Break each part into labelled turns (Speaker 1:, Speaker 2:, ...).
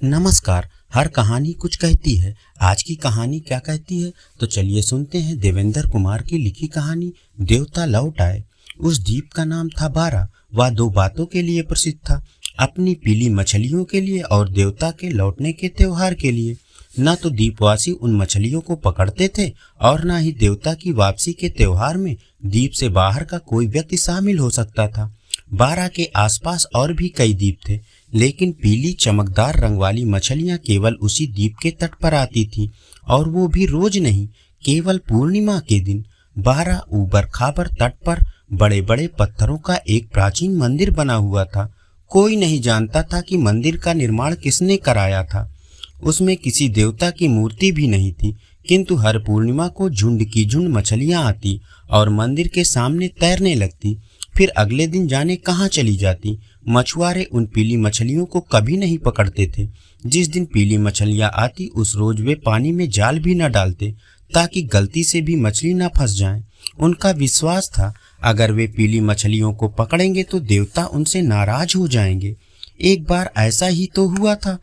Speaker 1: नमस्कार। हर कहानी कुछ कहती है। आज की कहानी क्या कहती है तो चलिए सुनते हैं। देवेंद्र कुमार की लिखी कहानी देवता लौट आए। उस द्वीप का नाम था बारा। वह दो बातों के लिए प्रसिद्ध था, अपनी पीली मछलियों के लिए और देवता के लौटने के त्योहार के लिए। न तो द्वीपवासी उन मछलियों को पकड़ते थे और न ही देवता की वापसी के त्योहार में द्वीप से बाहर का कोई व्यक्ति शामिल हो सकता था। बारा के आसपास और भी कई द्वीप थे, लेकिन पीली चमकदार रंग वाली मछलियां केवल उसी द्वीप के तट पर आती थीं, और वो भी रोज नहीं, केवल पूर्णिमा के दिन। बारा ऊबड़ खाबड़ तट पर बड़े बड़े पत्थरों का एक प्राचीन मंदिर बना हुआ था। कोई नहीं जानता था कि मंदिर का निर्माण किसने कराया था। उसमें किसी देवता की मूर्ति भी नहीं थी, किंतु हर पूर्णिमा को झुंड की झुंड मछलियां आती और मंदिर के सामने तैरने लगती, फिर अगले दिन जाने कहाँ चली जाती। मछुआरे उन पीली मछलियों को कभी नहीं पकड़ते थे। जिस दिन पीली मछलियां आती उस रोज वे पानी में जाल भी न डालते, ताकि गलती से भी मछली न फंस जाए। उनका विश्वास था अगर वे पीली मछलियों को पकड़ेंगे तो देवता उनसे नाराज हो जाएंगे। एक बार ऐसा ही तो हुआ था।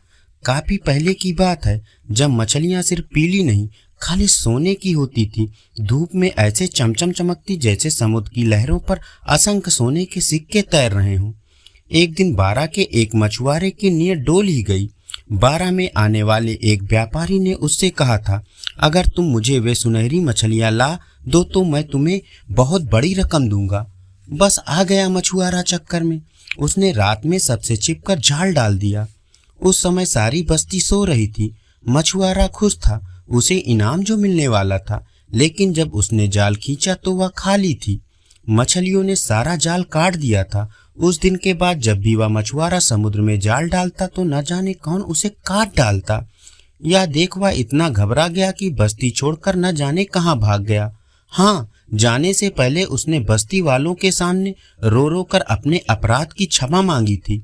Speaker 1: काफी पहले की बात है, जब मछलियां सिर्फ पीली नहीं, खाली सोने की होती थी। धूप में ऐसे चमचम चमकती जैसे समुद्र की लहरों पर असंख्य सोने के सिक्के तैर रहे हों। एक दिन बारा के एक मछुआरे की नीयत डोल ही गई। बारा में आने वाले एक व्यापारी ने उससे कहा था, अगर तुम मुझे वे सुनहरी मछलियां ला दो तो मैं तुम्हें बहुत बड़ी रकम दूंगा। बस आ गया मछुआरा चक्कर में। उसने रात में सबसे छिपकर जाल डाल दिया। उस समय सारी बस्ती सो रही थी। मछुआरा खुश था, उसे इनाम जो मिलने वाला था, लेकिन जब उसने जाल खींचा तो वह खाली थी। मछलियों ने सारा जाल काट दिया था। उस दिन के बाद जब भी वह मछुआरा समुद्र में जाल डालता तो न जाने कौन उसे काट डालता। यह देख वह इतना घबरा गया कि बस्ती छोड़कर न जाने कहाँ भाग गया। हाँ, जाने से पहले उसने बस्ती वालों के सामने रो रो कर अपने अपराध की क्षमा मांगी थी।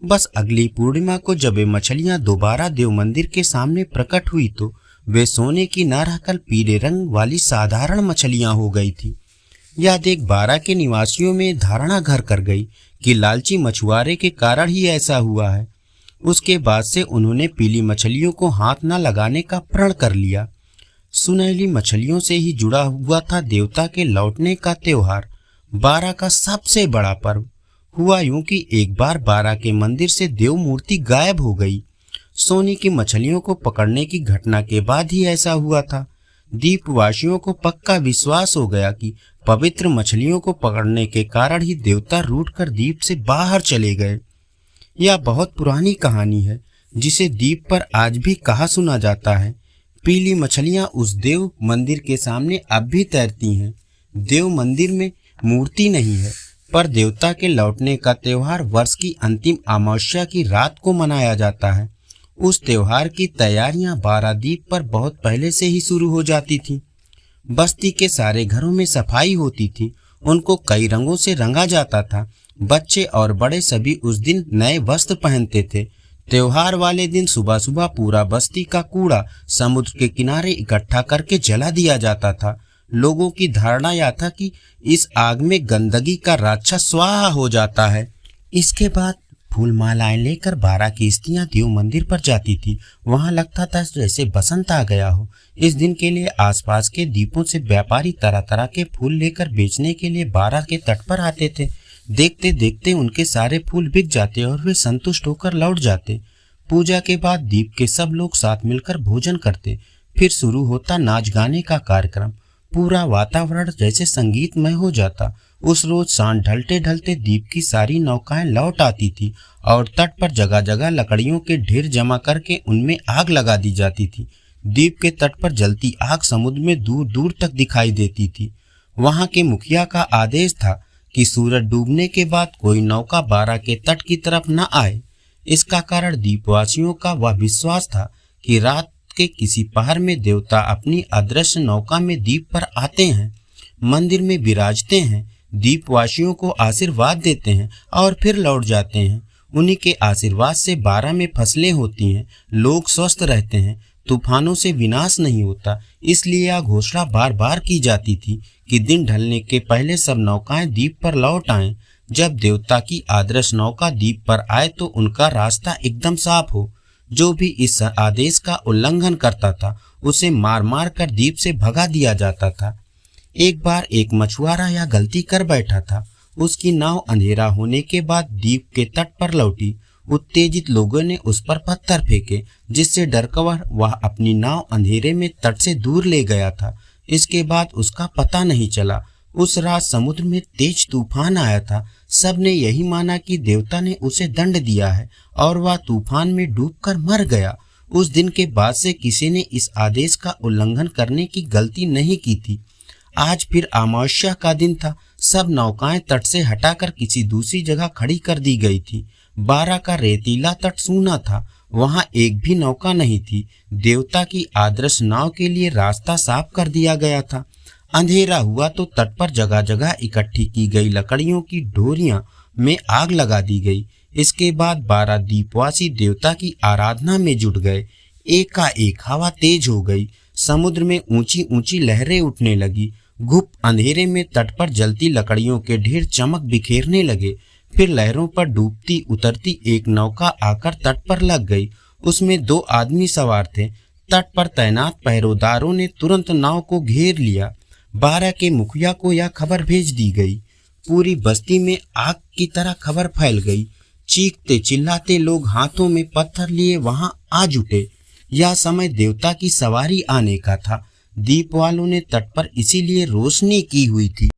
Speaker 1: बस अगली पूर्णिमा को जब वे मछलियां दोबारा देव मंदिर के सामने प्रकट हुई तो वे सोने की न रहकर पीले रंग वाली साधारण मछलियां हो गई थी। यह देख बारा के निवासियों में धारणा घर कर गई कि लालची मछुआरे के कारण ही ऐसा हुआ है। उसके बाद से उन्होंने पीली मछलियों को हाथ न लगाने का प्रण कर लिया। सुनहली मछलियों से ही जुड़ा हुआ था देवता के लौटने का त्योहार, बारा का सबसे बड़ा पर्व। हुआ यूं कि एक बार बारा के मंदिर से देव मूर्ति गायब हो गई। सोने की मछलियों को पकड़ने की घटना के बाद ही ऐसा हुआ था। द्वीपवासियों को पक्का विश्वास हो गया कि पवित्र मछलियों को पकड़ने के कारण ही देवता रूठकर द्वीप से बाहर चले गए। यह बहुत पुरानी कहानी है, जिसे द्वीप पर आज भी कहा सुना जाता है। पीली मछलियां उस देव मंदिर के सामने अब भी तैरती हैं। देव मंदिर में मूर्ति नहीं है, पर देवता के लौटने का त्योहार वर्ष की अंतिम अमावस्या की रात को मनाया जाता है। उस त्योहार की तैयारियां बारा द्वीप पर बहुत पहले से ही शुरू हो जाती थीं। बस्ती के सारे घरों में सफाई होती थी, उनको कई रंगों से रंगा जाता था। बच्चे और बड़े सभी उस दिन नए वस्त्र पहनते थे। त्योहार वाले दिन सुबह सुबह पूरा बस्ती का कूड़ा समुद्र के किनारे इकट्ठा करके जला दिया जाता था। लोगों की धारणा यह था कि इस आग में गंदगी का राक्षस स्वाहा हो जाता है। इसके बाद फूल मालाएं लेकर बारा की स्त्रियां देव मंदिर पर जाती थी। वहां लगता था जैसे बसंत आ गया हो। इस दिन के लिए आसपास के द्वीपों से व्यापारी तरह तरह के फूल लेकर बेचने के लिए बारा के तट पर आते थे। देखते देखते उनके सारे फूल बिक जाते और वे संतुष्ट होकर लौट जाते। पूजा के बाद द्वीप के सब लोग साथ मिलकर भोजन करते। फिर शुरू होता नाच गाने का कार्यक्रम। पूरा वातावरण जैसे संगीतमय हो जाता। उस रोज सांझ ढलते ढलते द्वीप की सारी नौकाएं लौट आती थी और तट पर जगह जगह लकड़ियों के ढेर जमा करके उनमें आग लगा दी जाती थी। द्वीप के तट पर जलती आग समुद्र में दूर दूर तक दिखाई देती थी। वहां के मुखिया का आदेश था कि सूरज डूबने के बाद कोई नौका बारा के तट की तरफ न आए। इसका कारण द्वीपवासियों का वह विश्वास था कि रात के किसी पहर में देवता अपनी अदृश्य नौका में द्वीप पर आते हैं, मंदिर में विराजते हैं, द्वीपवासियों को आशीर्वाद देते हैं और फिर लौट जाते हैं। उन्हीं के आशीर्वाद से बारा में फसलें होती हैं, लोग स्वस्थ रहते हैं, तूफानों से विनाश नहीं होता। इसलिए यह घोषणा बार बार की जाती थी कि दिन ढलने के पहले सब नौकाएं द्वीप पर लौट आएं। जब देवता की आदर्श नौका द्वीप पर आए तो उनका रास्ता एकदम साफ हो। जो भी इस आदेश का उल्लंघन करता था उसे मार मार कर द्वीप से भगा दिया जाता था। एक बार एक मछुआरा यह गलती कर बैठा था। उसकी नाव अंधेरा होने के बाद द्वीप के तट पर लौटी। उत्तेजित लोगों ने उस पर पत्थर फेंके, जिससे डरकर वह अपनी नाव अंधेरे में तट से दूर ले गया था। इसके बाद उसका पता नहीं चला। उस रात समुद्र में तेज तूफान आया था। सबने यही माना कि देवता ने उसे दंड दिया है और वह तूफान में डूबकर मर गया। उस दिन के बाद से किसी ने इस आदेश का उल्लंघन करने की गलती नहीं की थी। आज फिर अमावस्या का दिन था। सब नौकाएं तट से हटाकर किसी दूसरी जगह खड़ी कर दी गई थी। बारा का रेतीला तट सूना था, वहां एक भी नौका नहीं थी। देवता की आदर्श नाव के लिए रास्ता साफ कर दिया गया था। अंधेरा हुआ तो तट पर जगह जगह इकट्ठी की गई लकड़ियों की डोरियां में आग लगा दी गई। इसके बाद 12 द्वीपवासी देवता की आराधना में जुट गए। एकाएक हवा तेज हो गई। समुद्र में ऊंची ऊंची लहरें उठने लगी। गुप्त अंधेरे में तट पर जलती लकड़ियों के ढेर चमक बिखेरने लगे। फिर लहरों पर डूबती उतरती एक नौका आकर तट पर लग गई। उसमें 2 आदमी सवार थे। तट पर तैनात पहरेदारों ने तुरंत नाव को घेर लिया। 12 के मुखिया को यह खबर भेज दी गई। पूरी बस्ती में आग की तरह खबर फैल गई। चीखते चिल्लाते लोग हाथों में पत्थर लिए वहां आ जुटे। यह समय देवता की सवारी आने का था। द्वीप वालों ने तट पर इसीलिए रोशनी की हुई थी।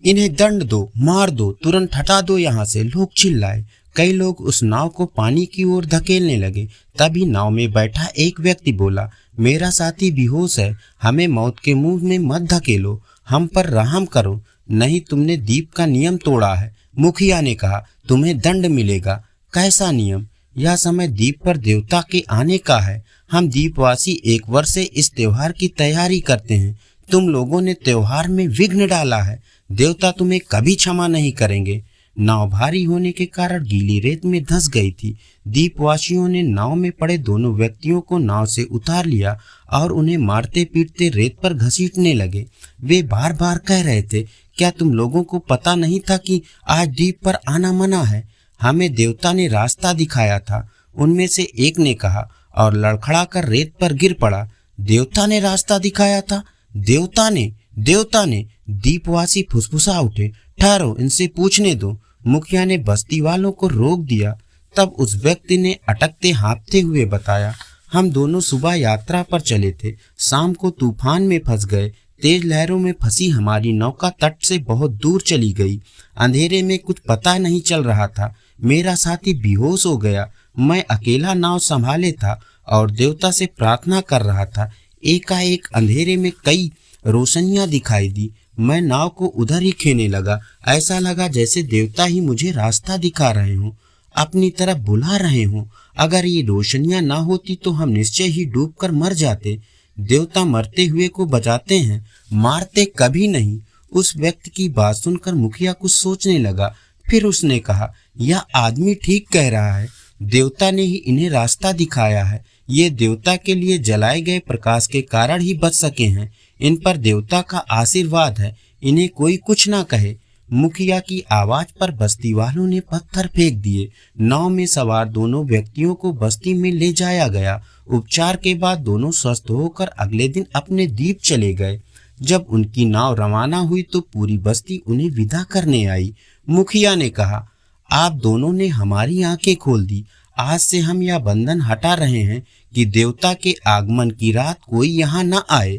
Speaker 1: इन्हें दंड दो, मार दो, तुरंत हटा दो यहाँ से, लोग चिल्लाए। कई लोग उस नाव को पानी की ओर धकेलने लगे। तभी नाव में बैठा एक व्यक्ति बोला, मेरा साथी बेहोश है, हमें मौत के मुंह में मत धकेलो, हम पर रहम करो, नहीं तुमने द्वीप का नियम तोड़ा है। मुखिया ने कहा, तुम्हें दंड मिलेगा। कैसा नियम? यह समय द्वीप पर देवता के आने का है। हम द्वीपवासी 1 वर्ष से इस त्योहार की तैयारी करते हैं। तुम लोगों ने त्योहार में विघ्न डाला है। देवता तुम्हें कभी क्षमा नहीं करेंगे। नाव भारी होने के कारण गीली रेत में धंस गई थी। द्वीपवासियों ने नाव में पड़े दोनों व्यक्तियों को नाव से उतार लिया और उन्हें मारते पीटते रेत पर घसीटने लगे। वे बार बार कह रहे थे, क्या तुम लोगों को पता नहीं था कि आज द्वीप पर आना मना है? हमें देवता ने रास्ता दिखाया था। उनमें से एक ने कहा और लड़खड़ाकर रेत पर गिर पड़ा। देवता ने रास्ता दिखाया था? देवता ने द्वीपवासी फुसफुसा उठे। ठहरो, इनसे पूछने दो। मुखिया ने बस्ती वालों को रोक दिया। तब उस व्यक्ति ने अटकते हाँफते हुए बताया, हम दोनों सुबह यात्रा पर चले थे, शाम को तूफान में फंस गए। तेज लहरों में फंसी हमारी नौका तट से बहुत दूर चली गई। अंधेरे में कुछ पता नहीं चल रहा था। मेरा साथी बेहोश हो गया। मैं अकेला नाव संभाले था और देवता से प्रार्थना कर रहा था। एकाएक अंधेरे में कई रोशनियां दिखाई दी। मैं नाव को उधर ही खेने लगा। ऐसा लगा जैसे देवता ही मुझे रास्ता दिखा रहे हों, अपनी तरफ बुला रहे हों। अगर ये रोशनियां ना होती तो हम निश्चय ही डूबकर मर जाते। देवता मरते हुए को बचाते हैं, मारते कभी नहीं। उस व्यक्ति की बात सुनकर मुखिया कुछ सोचने लगा। फिर उसने कहा, यह आदमी ठीक कह रहा है। देवता ने ही इन्हें रास्ता दिखाया है। ये देवता के लिए जलाए गए प्रकाश के कारण ही बच सके हैं। इन पर देवता का आशीर्वाद है, इन्हें कोई कुछ ना कहे। मुखिया की आवाज पर बस्ती वालों ने पत्थर फेंक दिए। नाव में सवार दोनों व्यक्तियों को बस्ती में ले जाया गया। उपचार के बाद दोनों स्वस्थ होकर अगले दिन अपने द्वीप चले गए। जब उनकी नाव रवाना हुई तो पूरी बस्ती उन्हें विदा करने आई। मुखिया ने कहा, आप दोनों ने हमारी आंखें खोल दी। आज से हम यह बंधन हटा रहे हैं कि देवता के आगमन की रात कोई यहाँ न आए।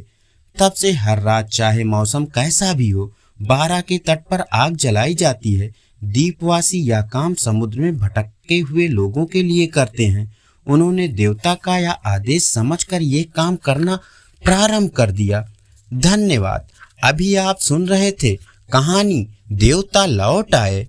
Speaker 1: तब से हर रात चाहे मौसम कैसा भी हो, 12 के तट पर आग जलाई जाती है। द्वीपवासी यह काम समुद्र में भटके हुए लोगों के लिए करते हैं। उन्होंने देवता का यह आदेश समझकर ये काम करना प्रारंभ कर दिया। धन्यवाद। अभी आप सुन रहे थे कहानी देवता लौट आए।